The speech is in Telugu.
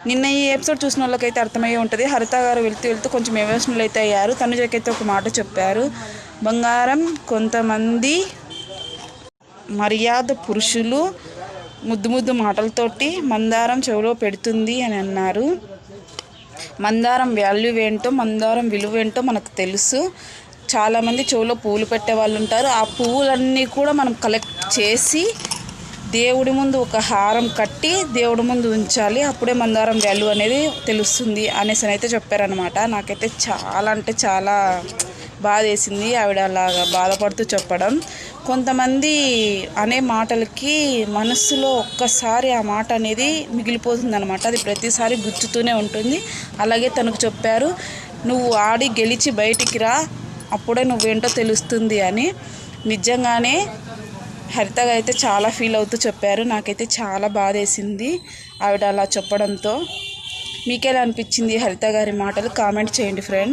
నిన్న ఈ ఎపిసోడ్ చూసిన వాళ్ళకైతే అర్థమయ్యే ఉంటుంది. హరిత గారు వెళ్తూ వెళ్తూ కొంచెం ఎమోషనల్ అయితే అయ్యారు. తనుజకైతే ఒక మాట చెప్పారు, బంగారం కొంతమంది మర్యాద పురుషులు ముద్దు ముద్దు మాటలతోటి మందారం చెవిలో పెడుతుంది అని అన్నారు. మందారం వాల్యూ ఏంటో, మందారం విలువ ఏంటో మనకు తెలుసు. చాలామంది చెవిలో పువ్వులు పెట్టే వాళ్ళు ఉంటారు. ఆ పువ్వులన్నీ కూడా మనం కలెక్ట్ చేసి దేవుడి ముందు ఒక హారం కట్టి దేవుడి ముందు ఉంచాలి. అప్పుడే మందారం వాల్యూ అనేది తెలుస్తుంది అనేసి అయితే చెప్పారనమాట. నాకైతే చాలా అంటే చాలా బాధ వేసింది ఆవిడ అలాగా బాధపడుతూ చెప్పడం. కొంతమంది అనే మాటలకి మనస్సులో ఒక్కసారి ఆ మాట అనేది మిగిలిపోతుంది అనమాట. అది ప్రతిసారి గుచ్చుతూనే ఉంటుంది. అలాగే తనకు చెప్పారు, నువ్వు ఆడి గెలిచి బయటికి రా, అప్పుడే నువ్వేంటో తెలుస్తుంది అని. నిజంగానే హరితగా అయితే చాలా ఫీల్ అవుతూ చెప్పారు. నాకైతే చాలా బాధ వేసింది ఆవిడ అలా చెప్పడంతో. మీకెలా అనిపించింది హరిత గారి మాటలు? కామెంట్ చేయండి ఫ్రెండ్స్.